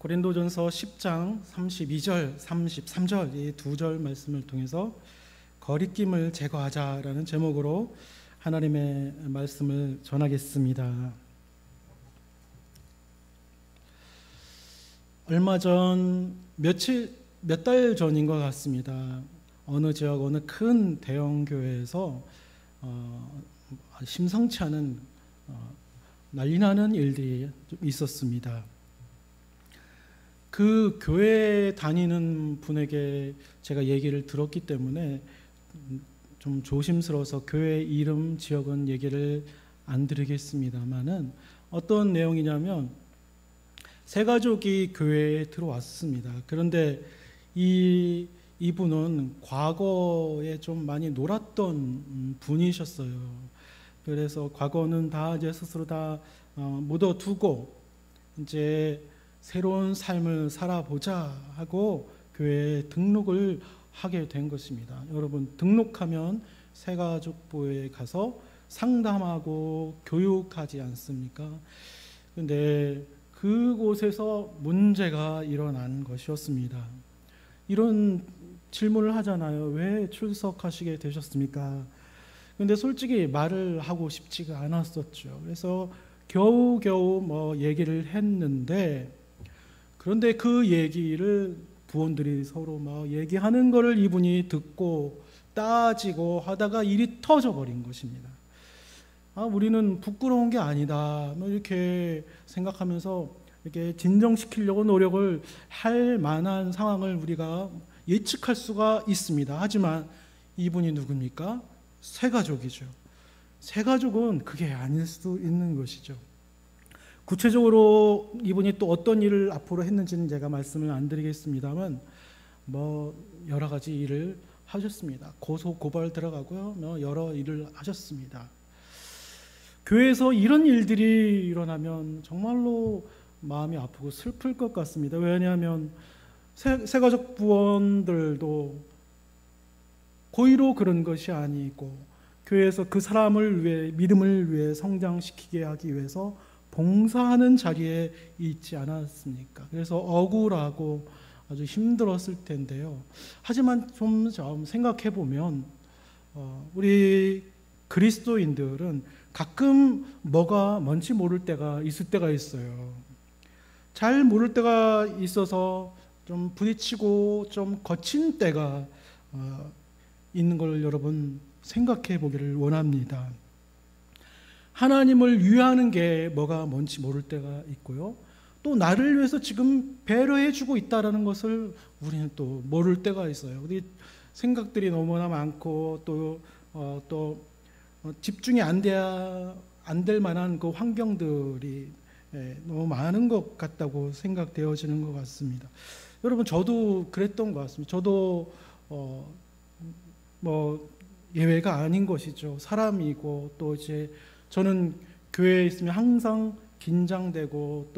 고린도전서 10장 32절, 33절 이 두 절 말씀을 통해서 거리낌을 제거하자라는 제목으로 하나님의 말씀을 전하겠습니다. 얼마 전 몇 달 전인 것 같습니다. 어느 지역 어느 큰 대형 교회에서 심상치 않은 난리 나는 일들이 좀 있었습니다. 그 교회 다니는 분에게 제가 얘기를 들었기 때문에 좀 조심스러워서 교회 이름, 지역은 얘기를 안 드리겠습니다만은 어떤 내용이냐면 세 가족이 교회에 들어왔습니다. 그런데 이분은 과거에 좀 많이 놀았던 분이셨어요. 그래서 과거는 다 이제 스스로 다 묻어두고 이제 새로운 삶을 살아보자 하고 교회에 등록을 하게 된 것입니다. 여러분, 등록하면 새가족부에 가서 상담하고 교육하지 않습니까? 그런데 그곳에서 문제가 일어난 것이었습니다. 이런 질문을 하잖아요. 왜 출석하시게 되셨습니까? 그런데 솔직히 말을 하고 싶지가 않았었죠. 그래서 겨우겨우 얘기를 했는데, 그런데 그 얘기를 부원들이 서로 얘기하는 것을 이분이 듣고 따지고 하다가 일이 터져버린 것입니다. 우리는 부끄러운 게 아니다, 이렇게 생각하면서 이렇게 진정시키려고 노력을 할 만한 상황을 우리가 예측할 수가 있습니다. 하지만 이분이 누굽니까? 새가족이죠. 새가족은 그게 아닐 수도 있는 것이죠. 구체적으로 이분이 또 어떤 일을 앞으로 했는지는 제가 말씀을 안 드리겠습니다만 여러 가지 일을 하셨습니다. 고소 고발 들어가고요, 여러 일을 하셨습니다. 교회에서 이런 일들이 일어나면 정말로 마음이 아프고 슬플 것 같습니다. 왜냐하면 새가족 부원들도 고의로 그런 것이 아니고 교회에서 그 사람을 위해, 믿음을 위해 성장시키게 하기 위해서 봉사하는 자리에 있지 않았습니까? 그래서 억울하고 아주 힘들었을 텐데요. 하지만 좀 생각해 보면 우리 그리스도인들은 가끔 뭐가 뭔지 모를 때가 있을 때가 있어요. 잘 모를 때가 있어서 좀 부딪히고 좀 거친 때가 있는 걸 여러분 생각해 보기를 원합니다. 하나님을 위하는 게 뭐가 뭔지 모를 때가 있고요. 또 나를 위해서 지금 배려해 주고 있다는 것을 우리는 또 모를 때가 있어요. 우리 생각들이 너무나 많고 또 집중이 안 될 만한 그 환경들이 너무 많은 것 같다고 생각되어지는 것 같습니다. 여러분, 저도 그랬던 것 같습니다. 저도 예외가 아닌 것이죠. 사람이고 또 이제 저는 교회에 있으면 항상 긴장되고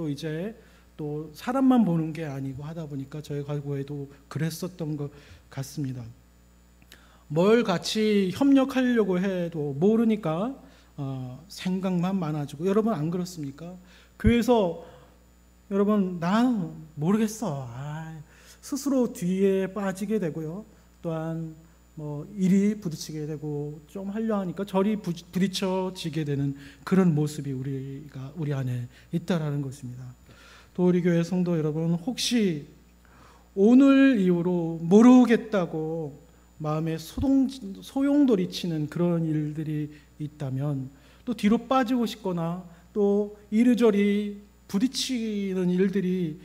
또 사람만 보는 게 아니고 하다 보니까 저희 과거에도 그랬었던 것 같습니다. 뭘 같이 협력하려고 해도 모르니까 생각만 많아지고, 여러분 안 그렇습니까? 교회에서 여러분 난 모르겠어, 스스로 뒤에 빠지게 되고요. 또한 일이 부딪히게 되고 좀 하려 하니까 저리 부딪혀지게 되는 그런 모습이 우리 안에 있다라는 것입니다. 또 우리 교회 성도 여러분, 혹시 오늘 이후로 모르겠다고 마음에 소용돌이치는 그런 일들이 있다면, 또 뒤로 빠지고 싶거나 또 이리저리 부딪히는 일들이,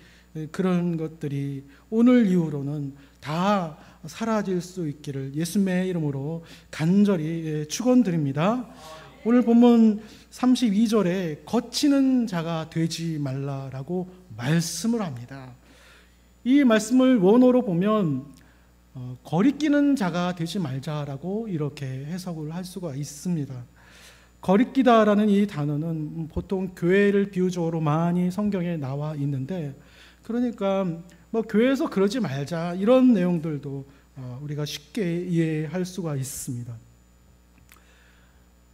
그런 것들이 오늘 이후로는 다 사라질 수 있기를 예수님의 이름으로 간절히 축원드립니다. 오늘 본문 32절에 거치는 자가 되지 말라라고 말씀을 합니다. 이 말씀을 원어로 보면 거리끼는 자가 되지 말자라고 이렇게 해석을 할 수가 있습니다. 거리끼다라는 이 단어는 보통 교회를 비유적으로 많이 성경에 나와 있는데, 그러니까 교회에서 그러지 말자, 이런 내용들도 우리가 쉽게 이해할 수가 있습니다.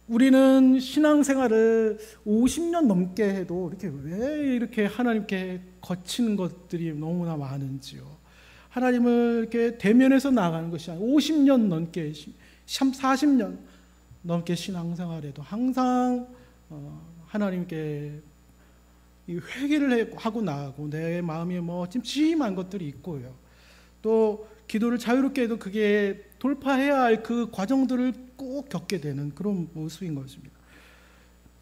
우리는 신앙생활을 50년 넘게 해도 왜 이렇게 하나님께 거치는 것들이 너무나 많은지요. 하나님을 이렇게 대면해서 나가는 것이 아니라 50년 넘게, 40년 넘게 신앙생활에도 항상 하나님께 이 회개를 하고 나가고 내 마음에 찜찜한 것들이 있고요. 또 기도를 자유롭게 해도 그게 돌파해야 할 그 과정들을 꼭 겪게 되는 그런 모습인 것입니다.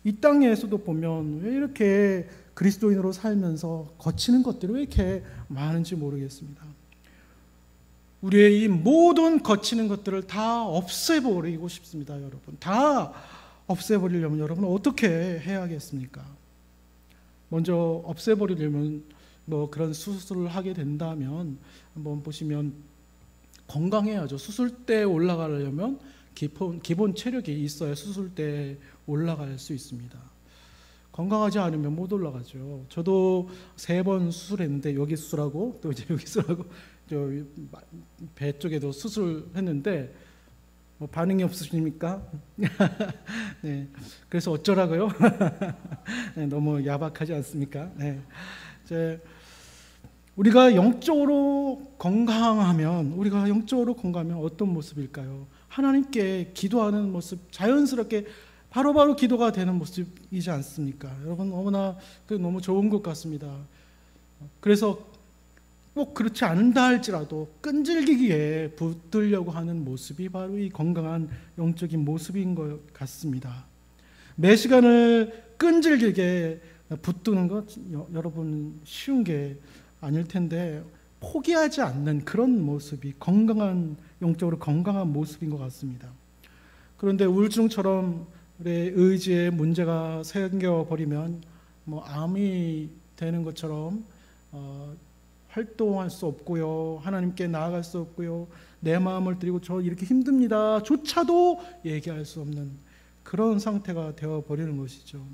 이 땅에서도 보면 왜 이렇게 그리스도인으로 살면서 거치는 것들이 왜 이렇게 많은지 모르겠습니다. 우리의 이 모든 거치는 것들을 다 없애버리고 싶습니다, 여러분. 다 없애버리려면 여러분 어떻게 해야겠습니까? 먼저 없애버리려면 그런 수술을 하게 된다면 한번 보시면 건강해야죠. 수술대에 올라가려면 기본 체력이 있어야 수술대에 올라갈 수 있습니다. 건강하지 않으면 못 올라가죠. 저도 3번 수술했는데 여기 수술하고 또 이제 여기 수술하고 배 쪽에도 수술했는데 반응이 없으십니까? 네. 그래서 어쩌라고요? 네, 너무 야박하지 않습니까? 네. 우리가 영적으로 건강하면 어떤 모습일까요? 하나님께 기도하는 모습, 자연스럽게 바로바로 기도가 되는 모습이지 않습니까? 여러분 너무나 너무 좋은 것 같습니다. 그래서 꼭 그렇지 않다 할지라도 끈질기게 붙들려고 하는 모습이 바로 이 건강한 영적인 모습인 것 같습니다. 매 시간을 끈질기게 붙드는 것 여러분 쉬운 게 아닐 텐데 포기하지 않는 그런 모습이 영적으로 건강한 모습인 것 같습니다. 그런데 우울증처럼 우리의 의지에 문제가 생겨버리면 암이 되는 것처럼 활동할 수 없고요, 하나님께 나아갈 수 없고요, 내 마음을 드리고 저 이렇게 힘듭니다 조차도 얘기할 수 없는 그런 상태가 되어버리는 것이죠.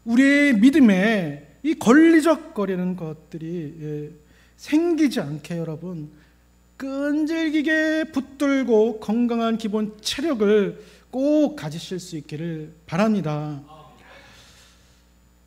우리의 믿음에 이 걸리적거리는 것들이 생기지 않게 여러분 끈질기게 붙들고 건강한 기본 체력을 꼭 가지실 수 있기를 바랍니다.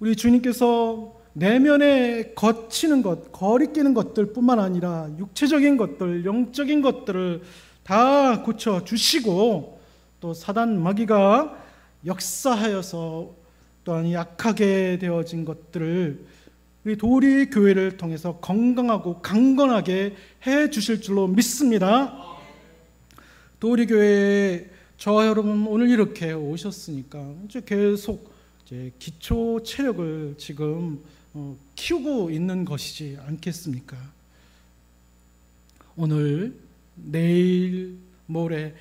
우리 주님께서 내면에 거치는 것, 거리끼는 것들 뿐만 아니라 육체적인 것들, 영적인 것들을 다 고쳐주시고 또 사단 마귀가 역사하여서 또한 약하게 되어진 것들을 우리 도리 교회를 통해서 건강하고 강건하게 해 주실 줄로 믿습니다. 도리 교회에 저와 여러분 오늘 이렇게 오셨으니까 이제 계속 기초 체력을 지금 키우고 있는 것이지 않겠습니까? 오늘, 내일, 모레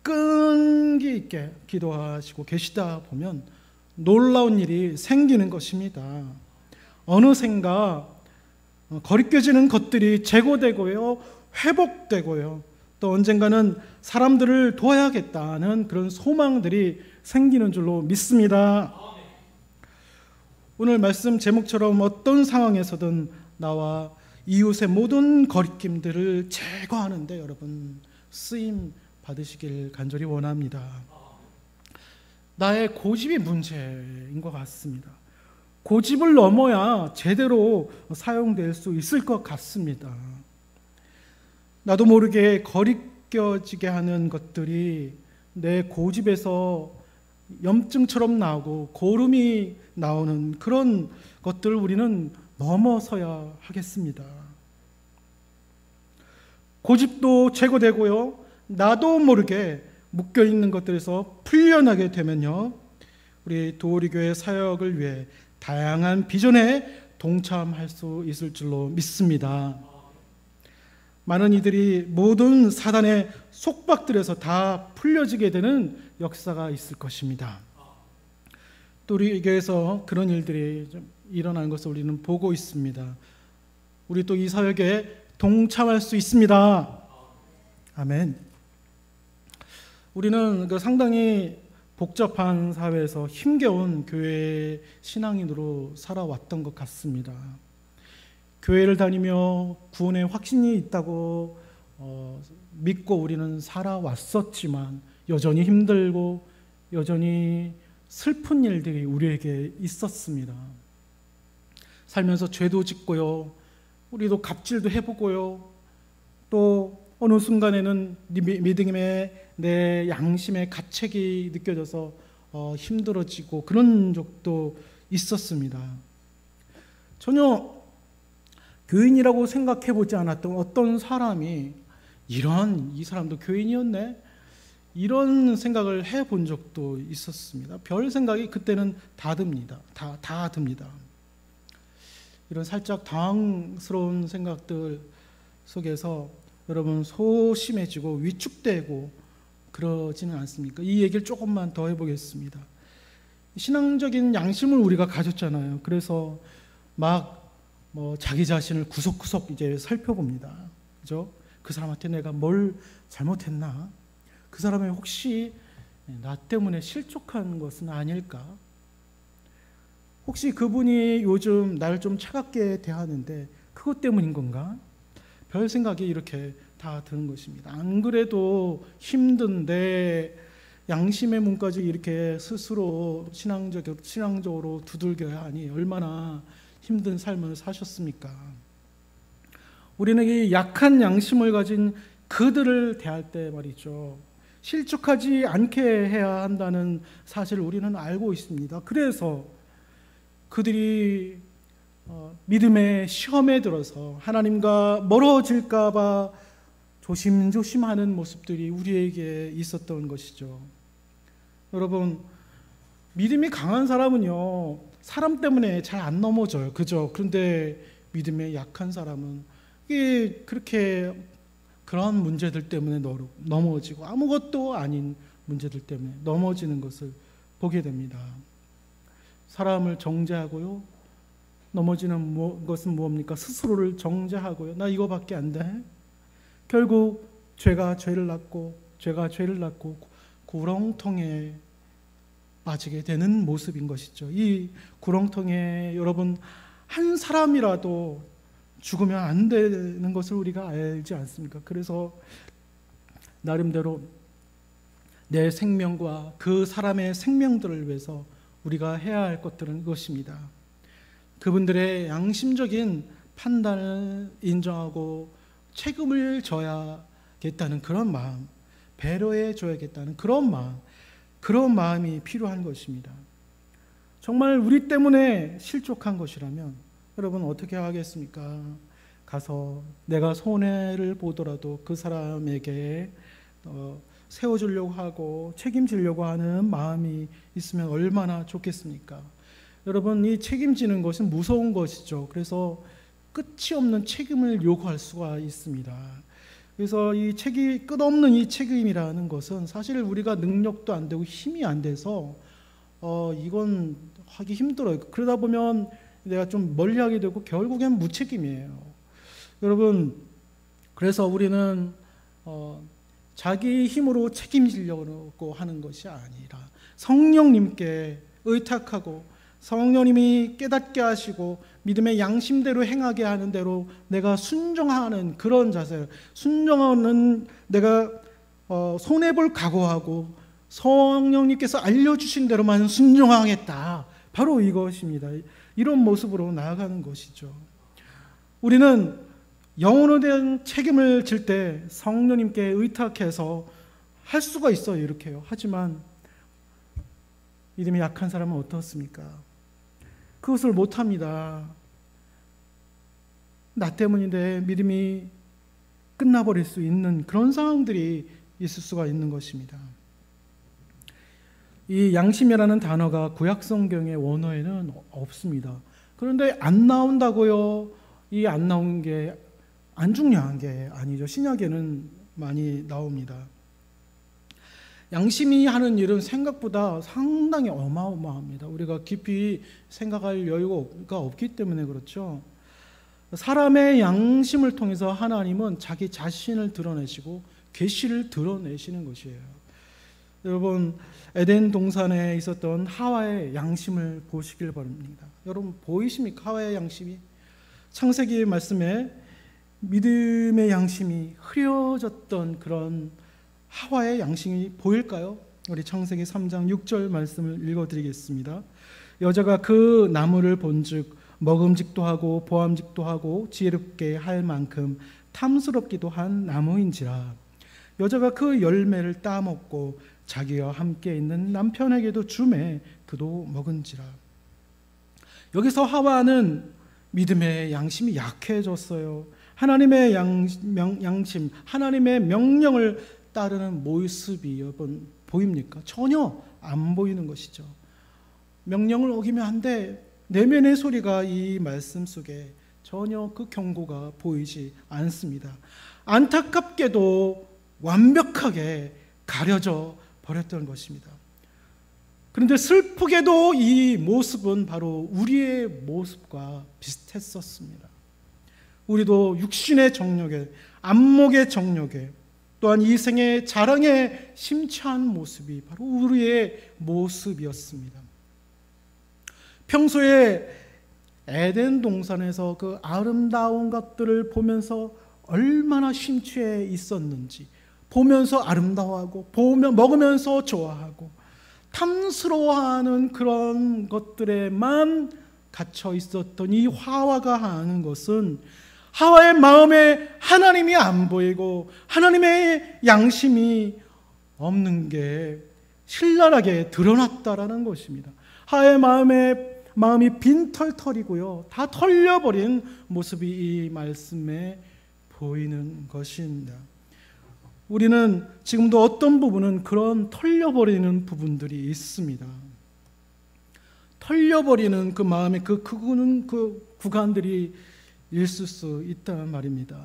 끈기 있게 기도하시고 계시다 보면 놀라운 일이 생기는 것입니다. 어느샌가 거리껴지는 것들이 제거되고요, 회복되고요, 또 언젠가는 사람들을 도와야겠다는 그런 소망들이 생기는 줄로 믿습니다. 오늘 말씀 제목처럼 어떤 상황에서든 나와 이웃의 모든 거리낌들을 제거하는 데 여러분 쓰임 받으시길 간절히 원합니다. 나의 고집이 문제인 것 같습니다. 고집을 넘어야 제대로 사용될 수 있을 것 같습니다. 나도 모르게 거리껴지게 하는 것들이 내 고집에서 염증처럼 나오고 고름이 나오는 그런 것들을 우리는 넘어서야 하겠습니다. 고집도 제거되고요, 나도 모르게 묶여있는 것들에서 풀려나게 되면요, 우리 도리교회 사역을 위해 다양한 비전에 동참할 수 있을 줄로 믿습니다. 많은 이들이 모든 사단의 속박들에서 다 풀려지게 되는 역사가 있을 것입니다. 또 우리 교회에서 그런 일들이 좀 일어나는 것을 우리는 보고 있습니다. 우리 또 이 사역에 동참할 수 있습니다. 아멘. 우리는 상당히 복잡한 사회에서 힘겨운 교회 신앙인으로 살아왔던 것 같습니다. 교회를 다니며 구원의 확신이 있다고 믿고 우리는 살아왔었지만 여전히 힘들고 여전히 슬픈 일들이 우리에게 있었습니다. 살면서 죄도 짓고요, 우리도 갑질도 해보고요, 또 어느 순간에는 믿음의 내 양심의 가책이 느껴져서 힘들어지고 그런 적도 있었습니다. 전혀 교인이라고 생각해보지 않았던 어떤 사람이 이 사람도 교인이었네? 이런 생각을 해본 적도 있었습니다. 별 생각이 그때는 다 듭니다. 다 듭니다. 이런 살짝 당황스러운 생각들 속에서 여러분 소심해지고 위축되고 그러지는 않습니까? 이 얘기를 조금만 더 해보겠습니다. 신앙적인 양심을 우리가 가졌잖아요. 그래서 막 자기 자신을 구석구석 이제 살펴봅니다. 그죠? 그 사람한테 내가 뭘 잘못했나? 그 사람이 혹시 나 때문에 실족한 것은 아닐까? 혹시 그분이 요즘 나를 좀 차갑게 대하는데 그것 때문인 건가? 별 생각이 이렇게 다 드는 것입니다. 안 그래도 힘든데 양심의 문까지 이렇게 스스로 신앙적으로 두들겨야 하니 얼마나 힘든 삶을 사셨습니까? 우리는 이 약한 양심을 가진 그들을 대할 때 말이죠, 실족하지 않게 해야 한다는 사실을 우리는 알고 있습니다. 그래서 그들이 믿음의 시험에 들어서 하나님과 멀어질까 봐 조심조심하는 모습들이 우리에게 있었던 것이죠. 여러분, 믿음이 강한 사람은요, 사람 때문에 잘 안 넘어져요. 그죠? 그런데 믿음의 약한 사람은 이게 그렇게 그런 문제들 때문에 넘어지고 아무것도 아닌 문제들 때문에 넘어지는 것을 보게 됩니다. 사람을 정죄하고요, 넘어지는 것은 뭡니까? 스스로를 정죄하고요, 나 이거밖에 안 돼. 결국 죄가 죄를 낳고 구렁텅이에 빠지게 되는 모습인 것이죠. 이 구렁텅이에 여러분 한 사람이라도 죽으면 안 되는 것을 우리가 알지 않습니까? 그래서 나름대로 내 생명과 그 사람의 생명들을 위해서 우리가 해야 할 것들은 이것입니다. 그분들의 양심적인 판단을 인정하고 책임을 져야겠다는 그런 마음, 배려해 줘야겠다는 그런 마음이 필요한 것입니다. 정말 우리 때문에 실족한 것이라면 여러분 어떻게 하겠습니까? 가서 내가 손해를 보더라도 그 사람에게 세워주려고 하고 책임지려고 하는 마음이 있으면 얼마나 좋겠습니까? 여러분, 이 책임지는 것은 무서운 것이죠. 그래서 끝이 없는 책임을 요구할 수가 있습니다. 그래서 이 끝없는 이 책임이라는 것은 사실 우리가 능력도 안 되고 힘이 안 돼서 이건 하기 힘들어요. 그러다 보면 내가 좀 멀리하게 되고 결국엔 무책임이에요. 여러분, 그래서 우리는 자기 힘으로 책임지려고 하는 것이 아니라 성령님께 의탁하고 성령님이 깨닫게 하시고 믿음의 양심대로 행하게 하는 대로 내가 순종하는 그런 자세, 순종하는 내가 손해볼 각오하고 성령님께서 알려주신 대로만 순종하겠다, 바로 이것입니다. 이런 모습으로 나아가는 것이죠. 우리는 영혼에 대한 책임을 질 때 성령님께 의탁해서 할 수가 있어요. 이렇게요. 하지만 믿음이 약한 사람은 어떻습니까? 그것을 못합니다. 나 때문인데 믿음이 끝나버릴 수 있는 그런 상황들이 있을 수가 있는 것입니다. 이 양심이라는 단어가 구약 성경의 원어에는 없습니다. 그런데 안 나온다고요? 이 안 나온 게 안 중요한 게 아니죠. 신약에는 많이 나옵니다. 양심이 하는 일은 생각보다 상당히 어마어마합니다. 우리가 깊이 생각할 여유가 없기 때문에 그렇죠. 사람의 양심을 통해서 하나님은 자기 자신을 드러내시고 계시를 드러내시는 것이에요. 여러분, 에덴 동산에 있었던 하와의 양심을 보시길 바랍니다. 여러분 보이십니까? 하와의 양심이 창세기 말씀에 믿음의 양심이 흐려졌던 그런 하와의 양심이 보일까요? 우리 창세기 3장 6절 말씀을 읽어드리겠습니다. 여자가 그 나무를 본즉 먹음직도 하고 보암직도 하고 지혜롭게 할 만큼 탐스럽기도 한 나무인지라. 여자가 그 열매를 따먹고 자기와 함께 있는 남편에게도 주매 그도 먹은지라. 여기서 하와는 믿음의 양심이 약해졌어요. 하나님의 양심, 하나님의 명령을 따르는 모습이 여러분 보입니까? 전혀 안 보이는 것이죠. 명령을 어기면 안 돼. 내면의 소리가 이 말씀 속에 전혀 그 경고가 보이지 않습니다. 안타깝게도 완벽하게 가려져 버렸던 것입니다. 그런데 슬프게도 이 모습은 바로 우리의 모습과 비슷했었습니다. 우리도 육신의 정욕에, 안목의 정욕에, 또한 이생의 자랑에 심취한 모습이 바로 우리의 모습이었습니다. 평소에 에덴 동산에서 그 아름다운 것들을 보면서 얼마나 심취해 있었는지, 보면서 아름다워하고 먹으면서 좋아하고 탐스러워하는 그런 것들에만 갇혀 있었던 이 하와가 하는 것은 하와의 마음에 하나님이 안 보이고 하나님의 양심이 없는 게 신랄하게 드러났다라는 것입니다. 하와의 마음이 빈털털이고요, 다 털려버린 모습이 이 말씀에 보이는 것입니다. 우리는 지금도 어떤 부분은 그런 털려버리는 부분들이 있습니다. 털려버리는 그 마음의 그 구간들이 있을 수 있다는 말입니다.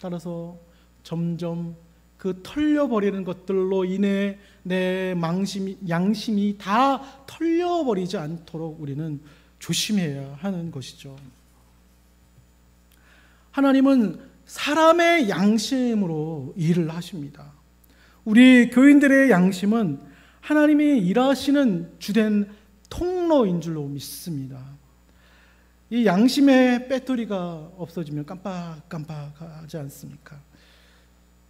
따라서 점점 그 털려버리는 것들로 인해 내 양심이 다 털려버리지 않도록 우리는 조심해야 하는 것이죠. 하나님은 사람의 양심으로 일을 하십니다. 우리 교인들의 양심은 하나님이 일하시는 주된 통로인 줄로 믿습니다. 이 양심의 배터리가 없어지면 깜빡깜빡하지 않습니까?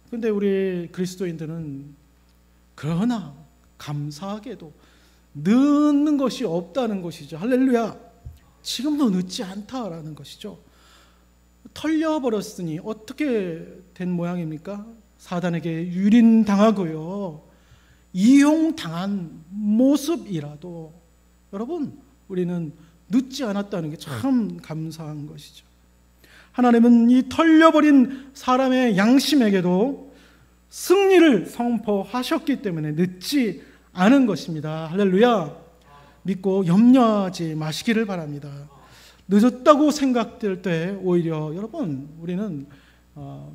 그런데 우리 그리스도인들은 그러나 감사하게도 늦는 것이 없다는 것이죠. 할렐루야! 지금도 늦지 않다라는 것이죠. 털려버렸으니 어떻게 된 모양입니까? 사단에게 유린당하고요, 이용당한 모습이라도 여러분, 우리는 늦지 않았다는 게 참 감사한 것이죠. 하나님은 이 털려버린 사람의 양심에게도 승리를 선포하셨기 때문에 늦지 않은 것입니다. 할렐루야! 믿고 염려하지 마시기를 바랍니다. 늦었다고 생각될 때 오히려 여러분, 우리는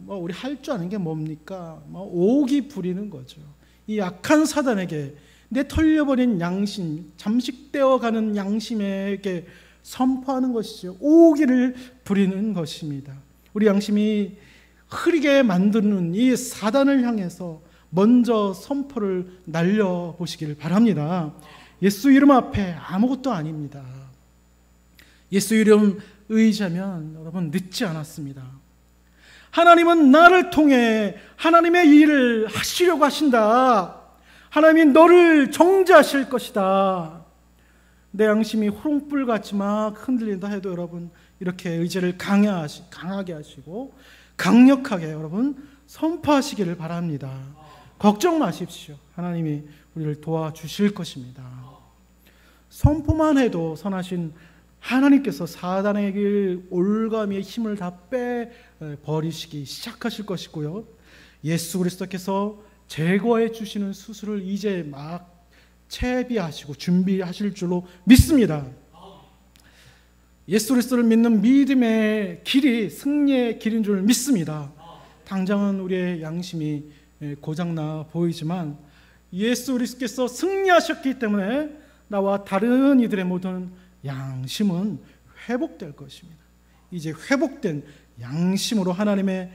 우리 할 줄 아는 게 뭡니까? 오기 부리는 거죠. 이 악한 사단에게 내 털려버린 양심, 잠식되어가는 양심에게 선포하는 것이죠. 오기를 부리는 것입니다. 우리 양심이 흐리게 만드는 이 사단을 향해서 먼저 선포를 날려보시길 바랍니다. 예수 이름 앞에 아무것도 아닙니다. 예수 이름 의지하면 여러분 늦지 않았습니다. 하나님은 나를 통해 하나님의 일을 하시려고 하신다. 하나님이 너를 정죄하실 것이다. 내 양심이 호롱불같이 막 흔들린다 해도 여러분 이렇게 의지를 강하게 하시고 강력하게 여러분 선포하시기를 바랍니다. 걱정 마십시오. 하나님이 우리를 도와주실 것입니다. 선포만 해도 선하신 하나님께서 사단에게 올가미의 힘을 다 빼버리시기 시작하실 것이고요, 예수 그리스도께서 제거해 주시는 수술을 이제 막 채비하시고 준비하실 줄로 믿습니다. 예수 그리스도를 믿는 믿음의 길이 승리의 길인 줄 믿습니다. 당장은 우리의 양심이 고장나 보이지만 예수 그리스도께서 승리하셨기 때문에 나와 다른 이들의 모든 양심은 회복될 것입니다. 이제 회복된 양심으로 하나님의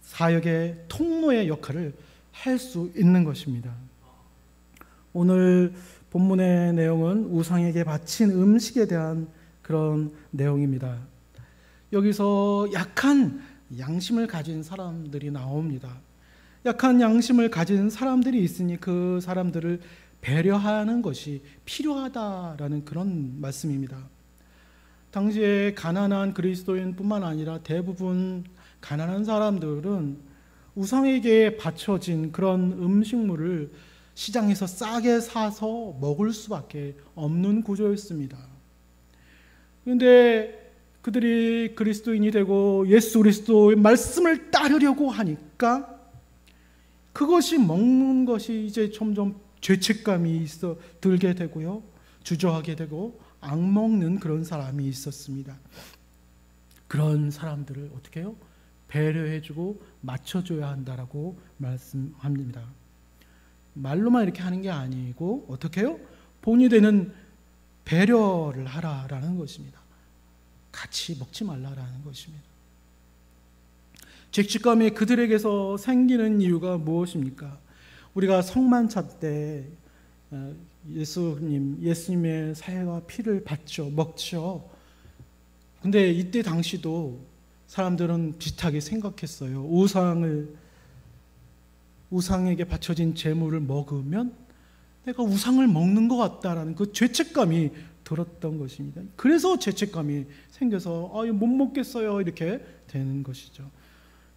사역의 통로의 역할을 할 수 있는 것입니다. 오늘 본문의 내용은 우상에게 바친 음식에 대한 그런 내용입니다. 여기서 약한 양심을 가진 사람들이 나옵니다. 약한 양심을 가진 사람들이 있으니 그 사람들을 배려하는 것이 필요하다라는 그런 말씀입니다. 당시에 가난한 그리스도인뿐만 아니라 대부분 가난한 사람들은 우상에게 바쳐진 그런 음식물을 시장에서 싸게 사서 먹을 수밖에 없는 구조였습니다. 그런데 그들이 그리스도인이 되고 예수 그리스도의 말씀을 따르려고 하니까 그것이 먹는 것이 이제 점점 죄책감이 있어 들게 되고요, 주저하게 되고 악먹는 그런 사람이 있었습니다. 그런 사람들을 어떻게 해요? 배려해주고 맞춰줘야 한다라고 말씀합니다. 말로만 이렇게 하는 게 아니고 어떻게 해요? 본이 되는 배려를 하라라는 것입니다. 같이 먹지 말라라는 것입니다. 죄책감이 그들에게서 생기는 이유가 무엇입니까? 우리가 성만찬 때 예수님의 살과 피를 받죠, 먹죠. 근데 이때 당시도 사람들은 비슷하게 생각했어요. 우상에게 바쳐진 제물을 먹으면 내가 우상을 먹는 것 같다라는 그 죄책감이 들었던 것입니다. 그래서 죄책감이 생겨서 못 먹겠어요 이렇게 되는 것이죠.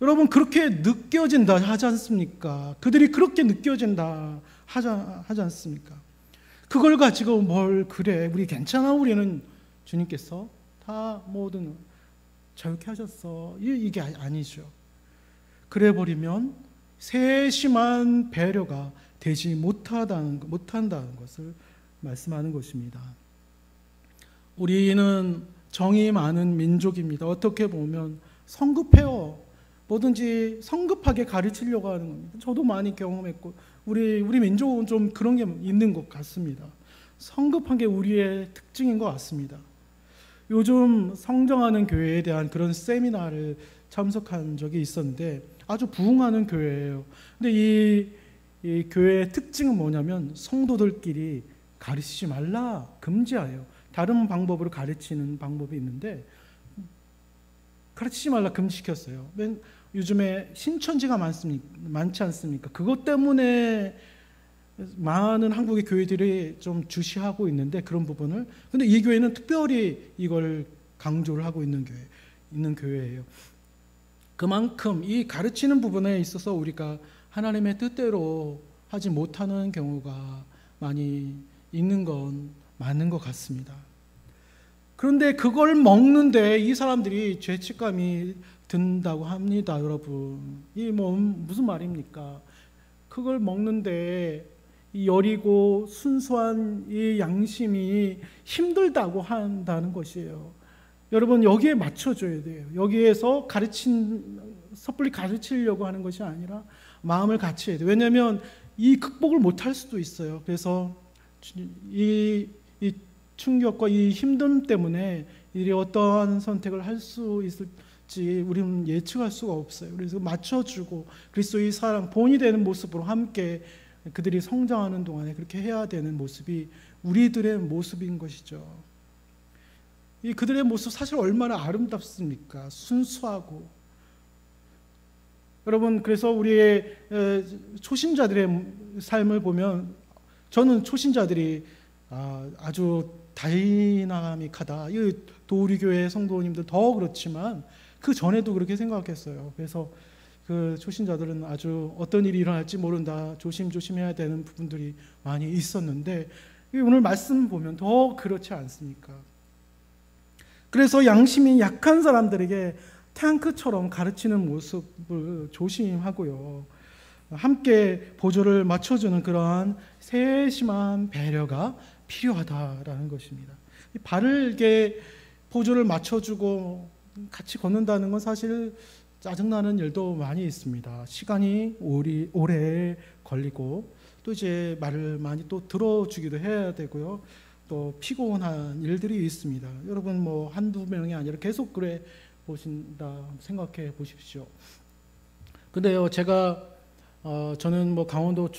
여러분, 그렇게 느껴진다 하지 않습니까? 그들이 그렇게 느껴진다 하지 않습니까? 그걸 가지고 뭘 그래 우리 괜찮아 우리는 주님께서 다 모든 자유케 하셨어 이게 아니죠. 그래 버리면 세심한 배려가 되지 못한다는 것을 말씀하는 것입니다. 우리는 정이 많은 민족입니다. 어떻게 보면 성급해요. 뭐든지 성급하게 가르치려고 하는 겁니다. 저도 많이 경험했고 우리 민족은 좀 그런 게 있는 것 같습니다. 성급한 게 우리의 특징인 것 같습니다. 요즘 성장하는 교회에 대한 그런 세미나를 참석한 적이 있었는데 아주 부흥하는 교회예요. 근데 이 교회의 특징은 뭐냐면 성도들끼리 가르치지 말라 금지하여 다른 방법으로 가르치는 방법이 있는데 가르치지 말라 금지시켰어요. 요즘에 신천지가 많지 않습니까? 그것 때문에 많은 한국의 교회들이 좀 주시하고 있는데 그런 부분을. 근데 이 교회는 특별히 이걸 강조를 하고 있는 교회예요. 그만큼 이 가르치는 부분에 있어서 우리가 하나님의 뜻대로 하지 못하는 경우가 많이 있는 건 맞는 것 같습니다. 그런데 그걸 먹는데 이 사람들이 죄책감이 든다고 합니다, 여러분. 이 무슨 말입니까? 그걸 먹는데 이 여리고 순수한 이 양심이 힘들다고 한다는 것이에요. 여러분, 여기에 맞춰줘야 돼요. 여기에서 섣불리 가르치려고 하는 것이 아니라 마음을 같이 해야 돼요. 왜냐하면 이 극복을 못할 수도 있어요. 그래서 이 충격과 이 힘듦 때문에 이 어떠한 선택을 할 수 있을지 우리는 예측할 수가 없어요. 그래서 맞춰주고 그리스도의 사랑, 본이 되는 모습으로 함께 그들이 성장하는 동안에 그렇게 해야 되는 모습이 우리들의 모습인 것이죠. 이 그들의 모습 사실 얼마나 아름답습니까? 순수하고. 여러분, 그래서 우리의 초신자들의 삶을 보면 저는 초신자들이 아주 다이나믹하다. 이 도우리교회 성도님들 더 그렇지만 그 전에도 그렇게 생각했어요. 그래서 그 초신자들은 아주 어떤 일이 일어날지 모른다. 조심조심해야 되는 부분들이 많이 있었는데 오늘 말씀 보면 더 그렇지 않습니까? 그래서 양심이 약한 사람들에게 탱크처럼 가르치는 모습을 조심하고요. 함께 보조를 맞춰주는 그러한 세심한 배려가 필요하다라는 것입니다. 바르게 보조를 맞춰주고 같이 걷는다는 건 사실 짜증나는 일도 많이 있습니다. 시간이 오래 걸리고 또 이제 말을 많이 또 들어주기도 해야 되고요. 또 피곤한 일들이 있습니다. 여러분 한두 명이 아니라 계속 그래 보신다 생각해 보십시오. 근데요, 제가 저는 강원도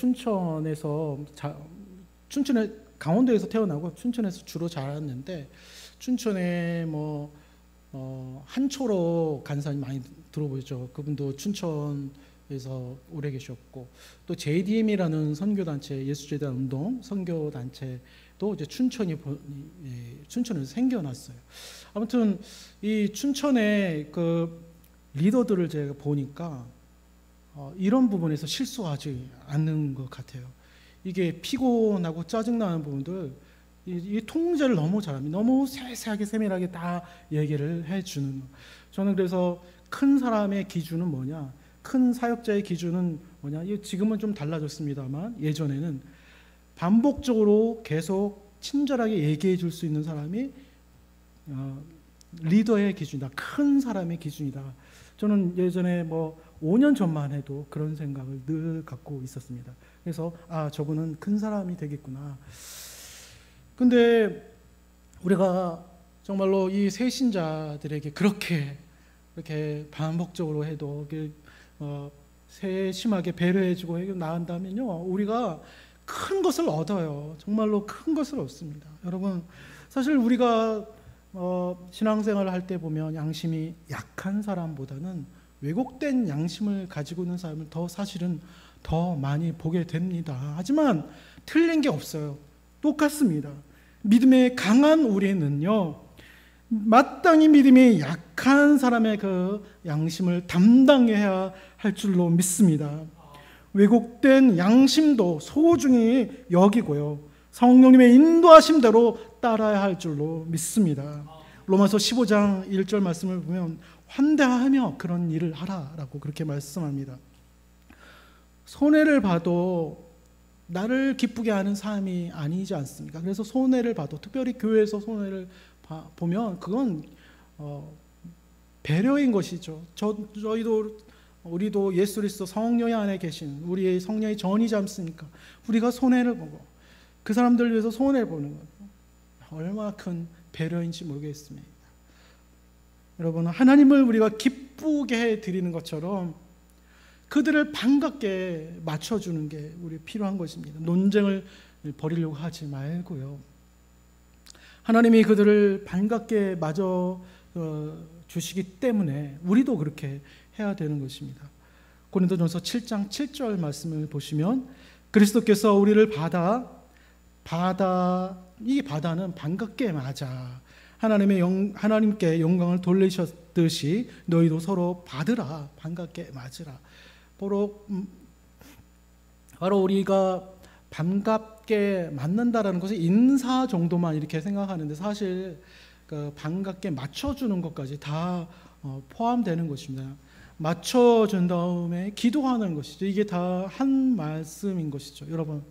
강원도에서 태어나고 춘천에서 주로 자랐는데 춘천에 한초로 간사님 많이 들어보죠. 그분도 춘천 에서 오래 계셨고, 또 JDM이라는 선교단체, 예수재단 운동 선교단체도 이제 춘천에서 생겨났어요. 아무튼 이 춘천의 그 리더들을 제가 보니까 이런 부분에서 실수하지 않는 것 같아요. 이게 피곤하고 짜증나는 부분들 이 통제를 너무 잘합니다. 너무 세세하게 세밀하게 다 얘기를 해주는. 저는 그래서 큰 사람의 기준은 뭐냐, 큰 사역자의 기준은 뭐냐, 지금은 좀 달라졌습니다만 예전에는 반복적으로 계속 친절하게 얘기해 줄 수 있는 사람이 리더의 기준이다, 큰 사람의 기준이다. 저는 예전에 5년 전만 해도 그런 생각을 늘 갖고 있었습니다. 그래서 저분은 큰 사람이 되겠구나. 근데 우리가 정말로 이 새신자들에게 그렇게 반복적으로 해도 세심하게 배려해주고 나간다면요, 우리가 큰 것을 얻어요. 정말로 큰 것을 얻습니다. 여러분, 사실 우리가 신앙생활을 할 때 보면 양심이 약한 사람보다는 왜곡된 양심을 가지고 있는 사람을 사실은 더 많이 보게 됩니다. 하지만 틀린 게 없어요. 똑같습니다. 믿음에 강한 우리는요, 마땅히 믿음이 약한 사람의 그 양심을 담당해야 할 줄로 믿습니다. 왜곡된 양심도 소중히 여기고요, 성령님의 인도하심대로 따라야 할 줄로 믿습니다. 로마서 15장 1절 말씀을 보면 환대하며 그런 일을 하라라고 그렇게 말씀합니다. 손해를 봐도 나를 기쁘게 하는 삶이 아니지 않습니까? 그래서 손해를 봐도, 특별히 교회에서 손해를 보면 그건 배려인 것이죠. 우리도 예수 그리스도 성령의 안에 계신 우리의 성령의 전이지 않습니까? 우리가 손해를 보고 그 사람들을 위해서 손해를 보는 것, 얼마나 큰 배려인지 모르겠습니다. 여러분, 하나님을 우리가 기쁘게 해드리는 것처럼 그들을 반갑게 맞춰주는 게 우리 필요한 것입니다. 논쟁을 벌이려고 하지 말고요, 하나님이 그들을 반갑게 맞아 주시기 때문에 우리도 그렇게 해야 되는 것입니다. 고린도전서 7장 7절 말씀을 보시면 그리스도께서 우리를 이 바다는 반갑게 맞아 하나님께 영광을 돌리셨듯이 너희도 서로 받으라, 반갑게 맞으라. 바로 우리가 반갑게 맞는다라는 것은 인사 정도만 이렇게 생각하는데, 사실 그 반갑게 맞춰주는 것까지 다 포함되는 것입니다. 맞춰준 다음에 기도하는 것이죠. 이게 다 한 말씀인 것이죠. 여러분,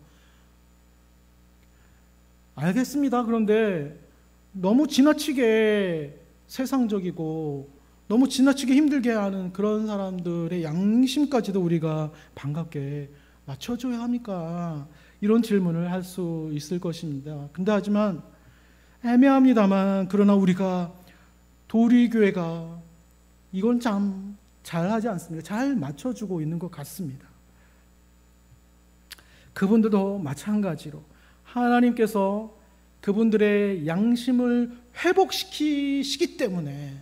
알겠습니다. 그런데 너무 지나치게 세상적이고 너무 지나치게 힘들게 하는 그런 사람들의 양심까지도 우리가 반갑게 맞춰줘야 합니까? 이런 질문을 할 수 있을 것입니다. 근데 하지만 애매합니다만, 그러나 우리가 도리교회가 이건 참 잘하지 않습니까? 잘 맞춰주고 있는 것 같습니다. 그분들도 마찬가지로 하나님께서 그분들의 양심을 회복시키시기 때문에,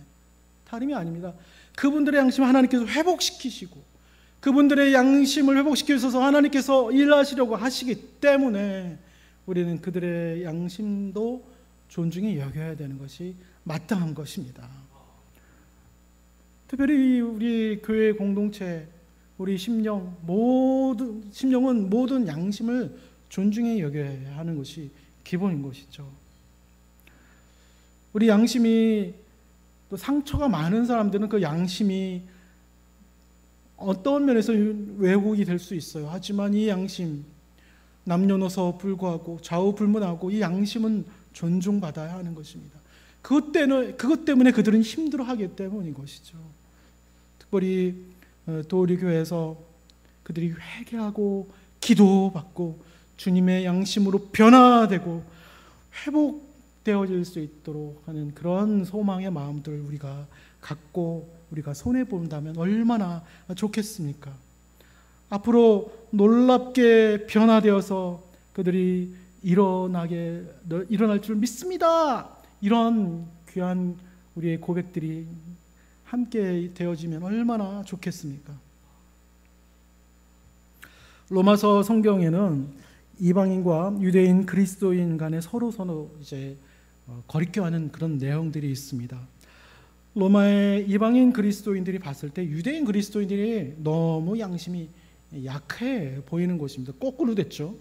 다름이 아닙니다. 그분들의 양심을 하나님께서 회복시키시고 그분들의 양심을 회복시키기 위해서 하나님께서 일하시려고 하시기 때문에 우리는 그들의 양심도 존중히 여겨야 되는 것이 마땅한 것입니다. 특별히 우리 교회 공동체, 우리 심령은 모든 양심을 존중히 여겨야 하는 것이 기본인 것이죠. 우리 양심이, 또 상처가 많은 사람들은 그 양심이 어떤 면에서 왜곡이 될 수 있어요. 하지만 이 양심, 남녀노소 불구하고 좌우불문하고 이 양심은 존중받아야 하는 것입니다. 그것 때문에 그들은 힘들어하기 때문인 것이죠. 특별히 도리교회에서 그들이 회개하고 기도받고 주님의 양심으로 변화되고 회복되어질 수 있도록 하는 그런 소망의 마음들을 우리가 갖고 우리가 손해본다면 얼마나 좋겠습니까? 앞으로 놀랍게 변화되어서 그들이 일어날 줄 믿습니다. 이런 귀한 우리의 고백들이 함께 되어지면 얼마나 좋겠습니까? 로마서 성경에는 이방인과 유대인 그리스도인 간에 서로 이제 거리껴하는 그런 내용들이 있습니다. 로마의 이방인 그리스도인들이 봤을 때 유대인 그리스도인들이 너무 양심이 약해 보이는 것입니다. 거꾸로 됐죠.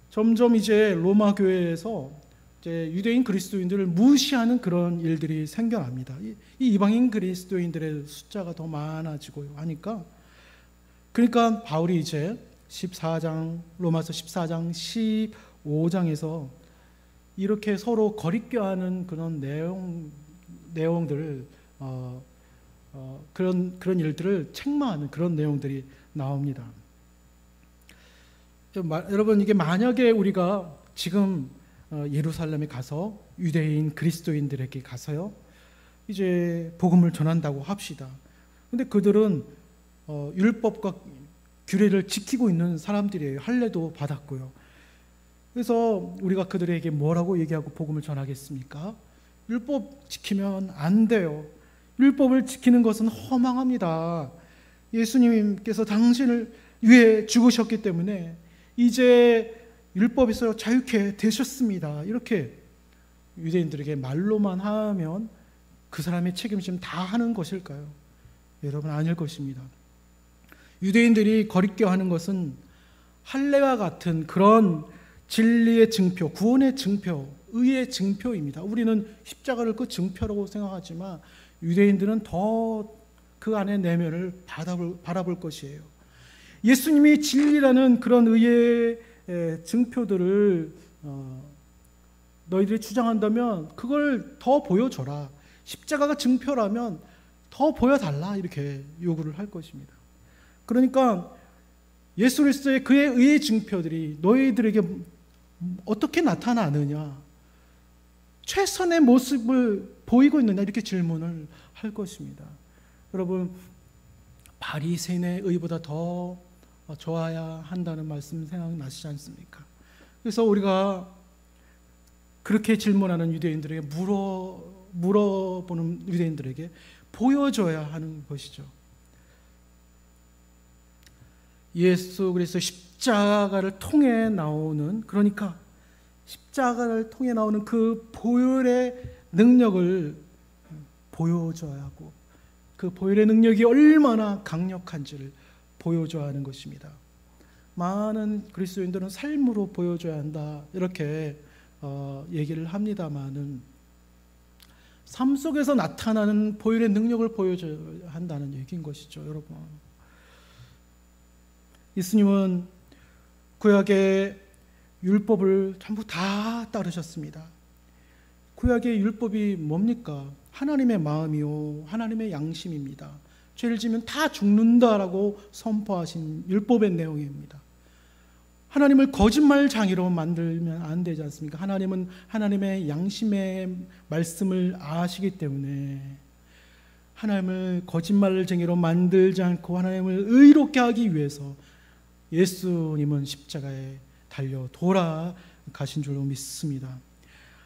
점점 이제 로마 교회에서 이제 유대인 그리스도인들을 무시하는 그런 일들이 생겨납니다. 이 이방인 그리스도인들의 숫자가 더 많아지고 하니까, 그러니까 바울이 이제 14장, 로마서 14장, 15장에서 이렇게 서로 거리껴하는 그런 내용들을 그런 일들을 책망하는 그런 내용들이 나옵니다. 여러분, 이게 만약에 우리가 지금 예루살렘에 가서 유대인 그리스도인들에게 가서요, 이제 복음을 전한다고 합시다. 근데 그들은 율법과 규례를 지키고 있는 사람들이에요. 할례도 받았고요. 그래서 우리가 그들에게 뭐라고 얘기하고 복음을 전하겠습니까? 율법 지키면 안 돼요. 율법을 지키는 것은 허망합니다. 예수님께서 당신을 위해 죽으셨기 때문에 이제 율법에서 자유케 되셨습니다. 이렇게 유대인들에게 말로만 하면 그 사람의 책임심 다 하는 것일까요? 여러분, 아닐 것입니다. 유대인들이 거리껴하는 것은 할례와 같은 그런 진리의 증표, 구원의 증표, 의의 증표입니다. 우리는 십자가를 그 증표라고 생각하지만 유대인들은 더 그 안의 내면을 바라볼 것이에요. 예수님이 진리라는 그런 의의 증표들을 너희들이 주장한다면 그걸 더 보여줘라. 십자가가 증표라면 더 보여달라. 이렇게 요구를 할 것입니다. 그러니까 예수 그리스도의 그의 의의 증표들이 너희들에게 어떻게 나타나느냐, 최선의 모습을 보이고 있느냐, 이렇게 질문을 할 것입니다. 여러분, 바리새인의 의보다 더 좋아야 한다는 말씀 생각나시지 않습니까? 그래서 우리가 그렇게 질문하는 유대인들에게 물어보는 유대인들에게 보여줘야 하는 것이죠. 예수 그리스도 십자가를 통해 나오는, 그러니까 십자가를 통해 나오는 그 보혈의 능력을 보여줘야 하고, 그 보혈의 능력이 얼마나 강력한지를 보여줘야 하는 것입니다. 많은 그리스도인들은 삶으로 보여줘야 한다, 이렇게 얘기를 합니다마는 삶 속에서 나타나는 보혈의 능력을 보여줘야 한다는 얘기인 것이죠. 여러분, 예수님은 구약의 율법을 전부 다 따르셨습니다. 구약의 율법이 뭡니까? 하나님의 마음이요, 하나님의 양심입니다. 죄를 지면 다 죽는다라고 선포하신 율법의 내용입니다. 하나님을 거짓말장애로 만들면 안 되지 않습니까? 하나님은 하나님의 양심의 말씀을 아시기 때문에 하나님을 거짓말쟁이로 만들지 않고 하나님을 의롭게 하기 위해서 예수님은 십자가에 달려 돌아가신 줄로 믿습니다.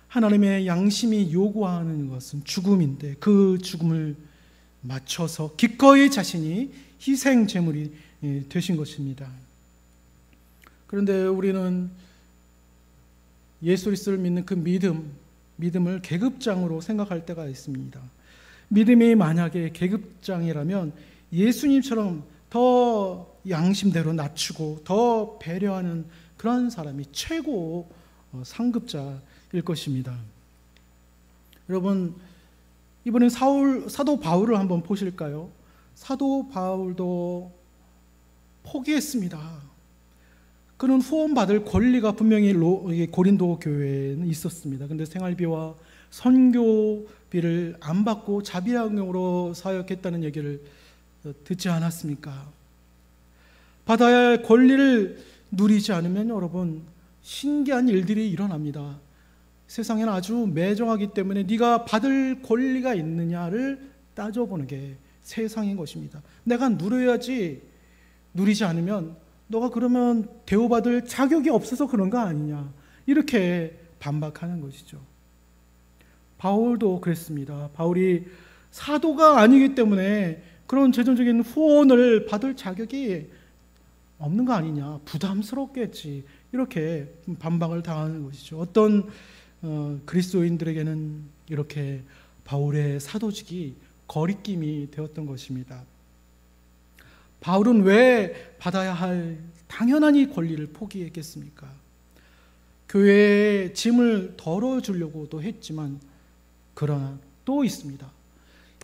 하나님의 양심이 요구하는 것은 죽음인데 그 죽음을 맞춰서 기꺼이 자신이 희생 제물이 되신 것입니다. 그런데 우리는 예수 그리스도를 믿는 그 믿음을 계급장으로 생각할 때가 있습니다. 믿음이 만약에 계급장이라면 예수님처럼 더 양심대로 낮추고 더 배려하는 그런 사람이 최고 상급자일 것입니다. 여러분, 이번엔 사도 바울을 한번 보실까요? 사도 바울도 포기했습니다. 그는 후원받을 권리가 분명히 고린도 교회에는 있었습니다. 그런데 생활비와 선교비를 안 받고 자비학용으로 사역했다는 얘기를 듣지 않았습니까? 받아야 할 권리를 누리지 않으면 여러분, 신기한 일들이 일어납니다. 세상에는 아주 매정하기 때문에 네가 받을 권리가 있느냐를 따져보는 게 세상인 것입니다. 내가 누려야지, 누리지 않으면 너가 그러면 대우받을 자격이 없어서 그런 거 아니냐, 이렇게 반박하는 것이죠. 바울도 그랬습니다. 바울이 사도가 아니기 때문에 그런 재정적인 후원을 받을 자격이 없는 거 아니냐, 부담스럽겠지, 이렇게 반박을 당하는 것이죠. 어떤 그리스도인들에게는 이렇게 바울의 사도직이 거리낌이 되었던 것입니다. 바울은 왜 받아야 할 당연한 이 권리를 포기했겠습니까? 교회의 짐을 덜어주려고도 했지만, 그러나 또 있습니다.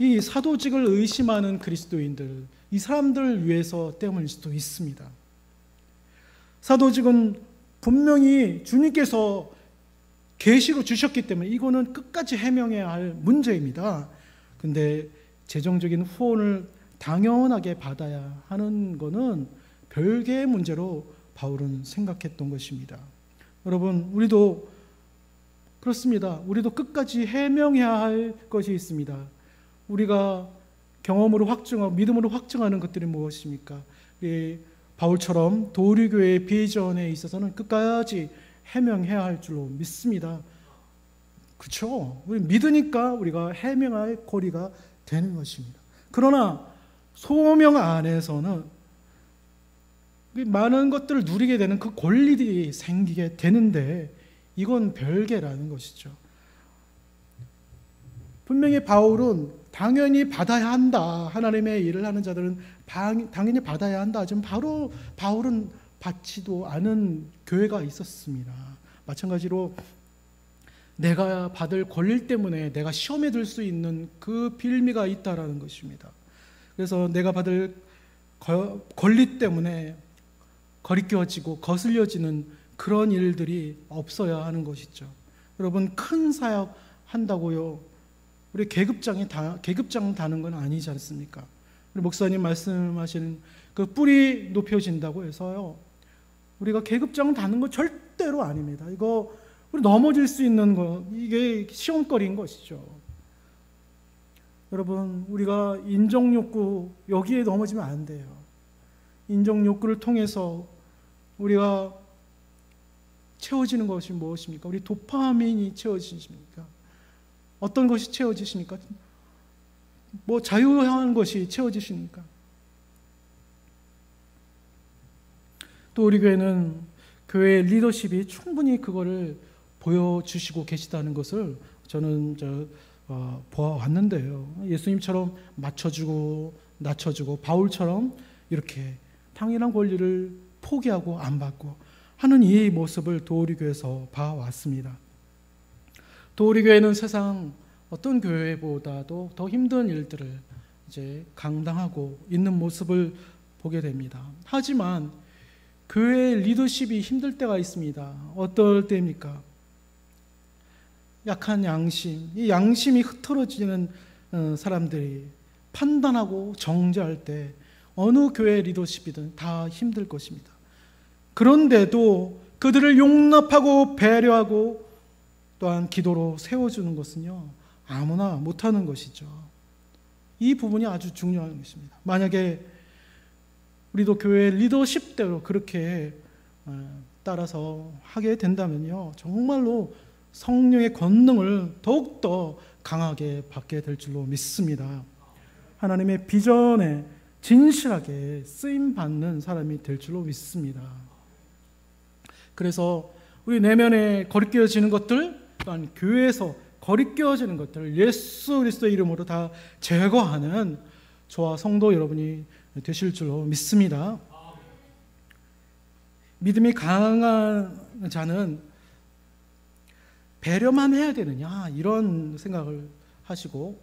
이 사도직을 의심하는 그리스도인들, 이 사람들을 위해서 때문일 수도 있습니다. 사도직은 분명히 주님께서 계시로 주셨기 때문에 이거는 끝까지 해명해야 할 문제입니다. 근데 재정적인 후원을 당연하게 받아야 하는 것은 별개의 문제로 바울은 생각했던 것입니다. 여러분, 우리도 그렇습니다. 우리도 끝까지 해명해야 할 것이 있습니다. 우리가 경험으로 확증하고 믿음으로 확증하는 것들이 무엇입니까? 바울처럼 도리교회의 비전에 있어서는 끝까지 해명해야 할 줄로 믿습니다. 그렇죠? 우리 믿으니까 우리가 해명할 거리가 되는 것입니다. 그러나 소명 안에서는 많은 것들을 누리게 되는 그 권리들이 생기게 되는데, 이건 별개라는 것이죠. 분명히 바울은 당연히 받아야 한다, 하나님의 일을 하는 자들은 당연히 받아야 한다 하지만 바로 바울은 받지도 않은 교회가 있었습니다. 마찬가지로 내가 받을 권리 때문에 내가 시험에 들 수 있는 그 빌미가 있다라는 것입니다. 그래서 내가 받을 권리 때문에 거리껴지고 거슬려지는 그런 일들이 없어야 하는 것이죠. 여러분, 큰 사역 한다고요, 우리 계급장 다는 건 아니지 않습니까? 우리 목사님 말씀하시는 그 뿔이 높여진다고 해서요, 우리가 계급장 다는 거 절대로 아닙니다. 이거 우리 넘어질 수 있는 거, 이게 시험거리인 것이죠. 여러분, 우리가 인정욕구, 여기에 넘어지면 안 돼요. 인정욕구를 통해서 우리가 채워지는 것이 무엇입니까? 우리 도파민이 채워지십니까? 어떤 것이 채워지십니까? 뭐 자유한 것이 채워지십니까? 또 우리 교회는 교회의 리더십이 충분히 그거를 보여주시고 계시다는 것을 저는 보아왔는데요. 예수님처럼 맞춰주고 낮춰주고 바울처럼 이렇게 당연한 권리를 포기하고 안 받고 하는 이 모습을 도우리교회에서 봐왔습니다. 도우리교회는 세상 어떤 교회보다도 더 힘든 일들을 이제 감당하고 있는 모습을 보게 됩니다. 하지만 교회의 리더십이 힘들 때가 있습니다. 어떨 때입니까? 약한 양심, 이 양심이 흐트러지는 사람들이 판단하고 정죄할 때 어느 교회 리더십이든 다 힘들 것입니다. 그런데도 그들을 용납하고 배려하고 또한 기도로 세워주는 것은요, 아무나 못하는 것이죠. 이 부분이 아주 중요한 것입니다. 만약에 우리도 교회 리더십대로 그렇게 따라서 하게 된다면요, 정말로 성령의 권능을 더욱더 강하게 받게 될 줄로 믿습니다. 하나님의 비전에 진실하게 쓰임받는 사람이 될 줄로 믿습니다. 그래서 우리 내면에 거리끼어지는 것들, 또한 교회에서 거리끼어지는 것들을 예수 그리스도의 이름으로 다 제거하는 저와 성도 여러분이 되실 줄로 믿습니다. 믿음이 강한 자는 배려만 해야 되느냐, 이런 생각을 하시고,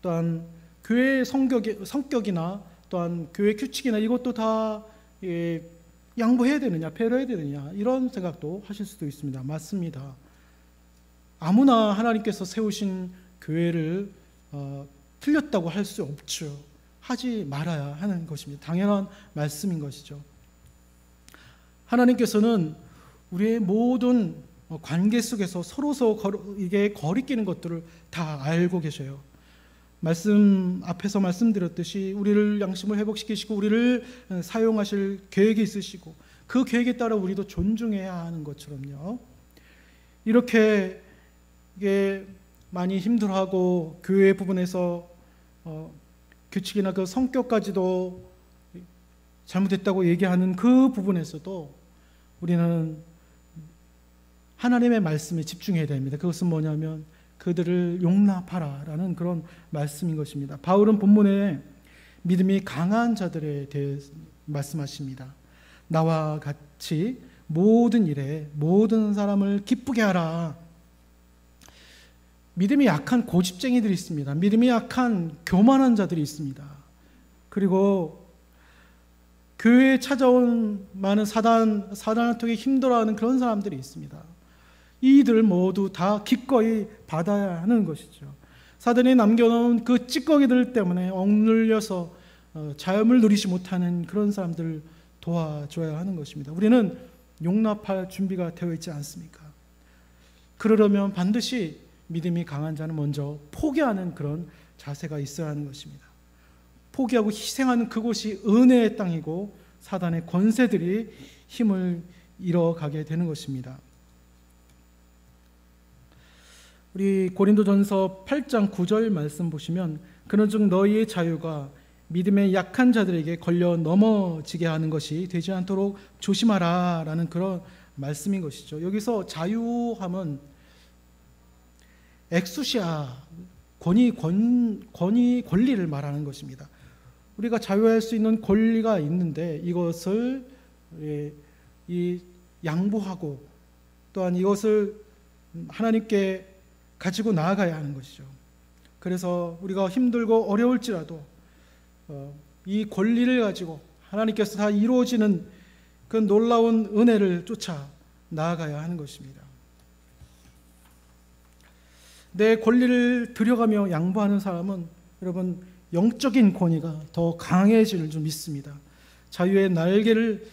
또한 교회의 성격이나 또한 교회 규칙이나 이것도 다 양보해야 되느냐, 배려해야 되느냐, 이런 생각도 하실 수도 있습니다. 맞습니다. 아무나 하나님께서 세우신 교회를 틀렸다고 할 수 없죠. 하지 말아야 하는 것입니다. 당연한 말씀인 것이죠. 하나님께서는 우리의 모든 관계 속에서 서로서 이게 거리끼는 것들을 다 알고 계셔요. 앞에서 말씀드렸듯이 우리를 양심을 회복시키시고 우리를 사용하실 계획이 있으시고 그 계획에 따라 우리도 존중해야 하는 것처럼요. 이렇게 이게 많이 힘들어하고 교회 부분에서 규칙이나 그 성격까지도 잘못했다고 얘기하는 그 부분에서도 우리는 하나님의 말씀에 집중해야 됩니다. 그것은 뭐냐면 그들을 용납하라 라는 그런 말씀인 것입니다. 바울은 본문에 믿음이 강한 자들에 대해 말씀하십니다. 나와 같이 모든 일에 모든 사람을 기쁘게 하라. 믿음이 약한 고집쟁이들이 있습니다. 믿음이 약한 교만한 자들이 있습니다. 그리고 교회에 찾아온 많은 사단을 통해 힘들어하는 그런 사람들이 있습니다. 이들 모두 다 기꺼이 받아야 하는 것이죠. 사단이 남겨놓은 그 찌꺼기들 때문에 억눌려서 자유를 누리지 못하는 그런 사람들을 도와줘야 하는 것입니다. 우리는 용납할 준비가 되어 있지 않습니까? 그러려면 반드시 믿음이 강한 자는 먼저 포기하는 그런 자세가 있어야 하는 것입니다. 포기하고 희생하는 그곳이 은혜의 땅이고 사단의 권세들이 힘을 잃어가게 되는 것입니다. 우리 고린도전서 8장 9절 말씀 보시면 그런즉 너희의 자유가 믿음의 약한 자들에게 걸려 넘어지게 하는 것이 되지 않도록 조심하라 라는 그런 말씀인 것이죠. 여기서 자유함은 엑수시아, 권리를 말하는 것입니다. 우리가 자유할 수 있는 권리가 있는데 이것을 양보하고 또한 이것을 하나님께 가지고 나아가야 하는 것이죠. 그래서 우리가 힘들고 어려울지라도 이 권리를 가지고 하나님께서 다 이루어지는 그 놀라운 은혜를 쫓아 나아가야 하는 것입니다. 내 권리를 들여가며 양보하는 사람은 여러분 영적인 권위가 더 강해질 줄 믿습니다. 자유의 날개를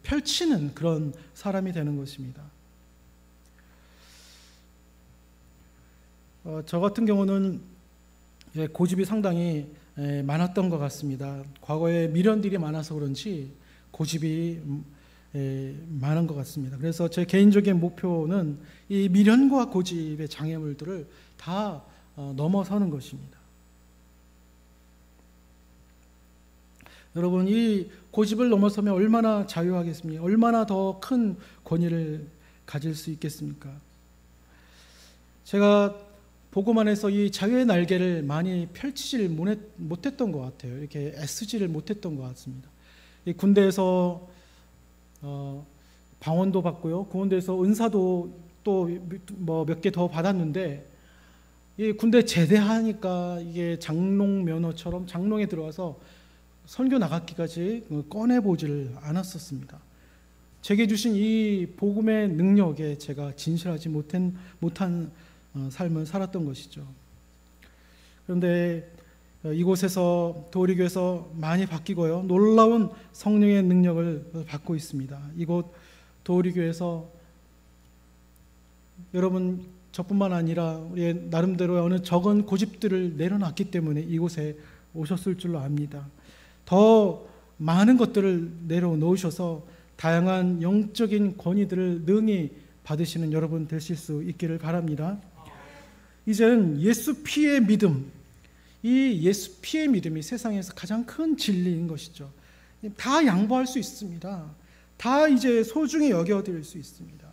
펼치는 그런 사람이 되는 것입니다. 저 같은 경우는 고집이 상당히 많았던 것 같습니다. 과거에 미련들이 많아서 그런지 고집이 많은 것 같습니다. 그래서 제 개인적인 목표는 이 미련과 고집의 장애물들을 다 넘어서는 것입니다. 여러분, 이 고집을 넘어서면 얼마나 자유하겠습니까? 얼마나 더 큰 권위를 가질 수 있겠습니까? 제가 보고만 해서 이 자유의 날개를 많이 펼치질 못했던 것 같아요. 이렇게 애쓰지를 못했던 것 같습니다. 이 군대에서 방언도 받고요. 군대에서 은사도 또 뭐 몇 개 더 받았는데 이 군대 제대하니까 이게 장롱 면허처럼 장롱에 들어가서 선교 나가기까지 꺼내보지를 않았었습니다. 제게 주신 이 복음의 능력에 제가 진실하지 못한 삶을 살았던 것이죠. 그런데 이곳에서 도리교에서 많이 바뀌고요. 놀라운 성령의 능력을 받고 있습니다. 이곳 도리교에서 여러분 저뿐만 아니라 우리의 나름대로 어느 적은 고집들을 내려놨기 때문에 이곳에 오셨을 줄로 압니다. 더 많은 것들을 내려놓으셔서 다양한 영적인 권위들을 능히 받으시는 여러분 되실 수 있기를 바랍니다. 이제는 예수 피의 믿음, 이 예수 피의 믿음이 세상에서 가장 큰 진리인 것이죠. 다 양보할 수 있습니다. 다 이제 소중히 여겨드릴 수 있습니다.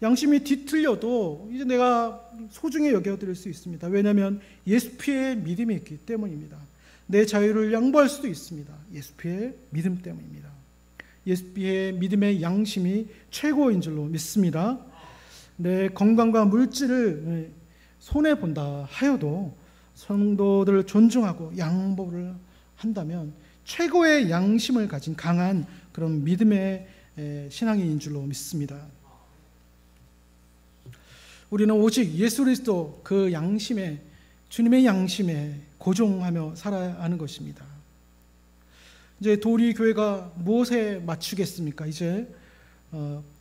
양심이 뒤틀려도 이제 내가 소중히 여겨드릴 수 있습니다. 왜냐하면 예수 피의 믿음이 있기 때문입니다. 내 자유를 양보할 수도 있습니다. 예수 피의 믿음 때문입니다. 예수 피의 믿음의 양심이 최고인 줄로 믿습니다. 내 건강과 물질을 손해본다 하여도 성도들을 존중하고 양보를 한다면 최고의 양심을 가진 강한 그런 믿음의 신앙인인 줄로 믿습니다. 우리는 오직 예수 그리스도 그 양심에, 주님의 양심에 고종하며 살아야 하는 것입니다. 이제 도리교회가 무엇에 맞추겠습니까? 이제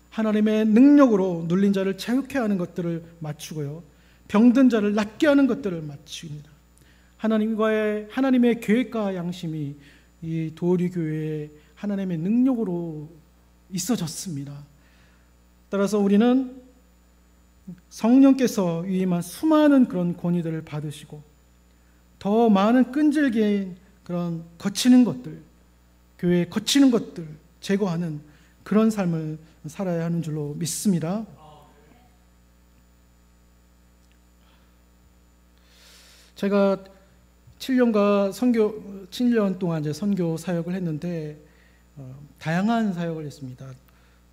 하나님의 능력으로 눌린 자를 자유케 하는 것들을 맞추고요, 병든 자를 낫게 하는 것들을 맞춥니다. 하나님의 계획과 양심이 이 도리교회의 하나님의 능력으로 있어졌습니다. 따라서 우리는 성령께서 위임한 수많은 그런 권위들을 받으시고 더 많은 끈질긴 그런 거치는 것들, 교회에 거치는 것들 제거하는 그런 삶을 살아야 하는 줄로 믿습니다. 제가 7년 동안 이제 선교 사역을 했는데 다양한 사역을 했습니다.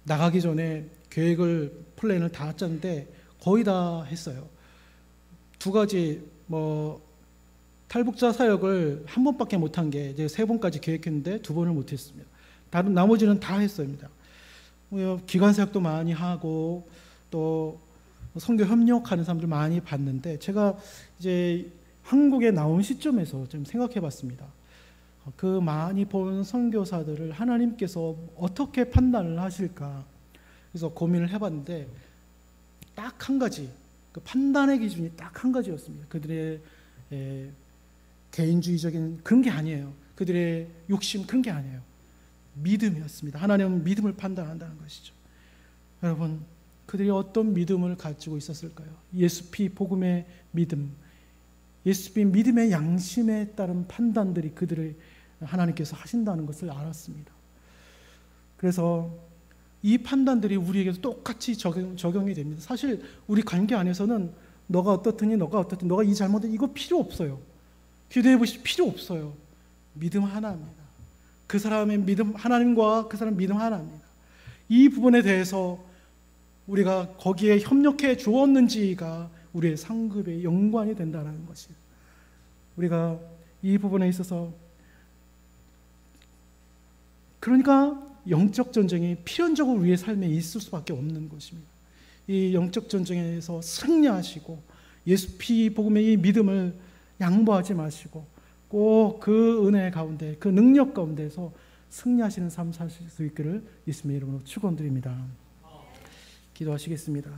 나가기 전에 플랜을 다 짰는데 거의 다 했어요. 두 가지 탈북자 사역을 한 번밖에 못한 게 이제 3번까지 계획했는데 2번을 못했습니다. 다른 나머지는 다 했습니다. 기관 사역도 많이 하고 또 선교 협력하는 사람들 많이 봤는데 제가 이제 한국에 나온 시점에서 좀 생각해 봤습니다. 그 많이 본 선교사들을 하나님께서 어떻게 판단을 하실까? 그래서 고민을 해봤는데 딱 한 가지, 그 판단의 기준이 딱 한 가지였습니다. 그들의 개인주의적인 그런 게 아니에요. 그들의 욕심 그런 게 아니에요. 믿음이었습니다. 하나님은 믿음을 판단한다는 것이죠. 여러분, 그들이 어떤 믿음을 가지고 있었을까요? 예수피 복음의 믿음, 예수피 믿음의 양심에 따른 판단들이 그들을 하나님께서 하신다는 것을 알았습니다. 그래서 이 판단들이 우리에게도 똑같이 적용이 됩니다. 사실 우리 관계 안에서는 너가 어떻더니 너가 이 잘못은 이거 필요 없어요. 기도해 보실 필요 없어요. 믿음 하나입니다. 그 사람의 믿음 하나님과 그 사람 믿음 하나입니다. 이 부분에 대해서 우리가 거기에 협력해 주었는지가 우리의 상급의 연관이 된다는 것이에요. 우리가 이 부분에 있어서 그러니까 영적 전쟁이 필연적으로 우리의 삶에 있을 수밖에 없는 것입니다. 이 영적 전쟁에서 승리하시고 예수 피 복음의 이 믿음을 양보하지 마시고 꼭 그 은혜 가운데 그 능력 가운데서 승리하시는 삶 사실 수 있기를 예수님의 이름으로 축원드립니다. 기도하시겠습니다.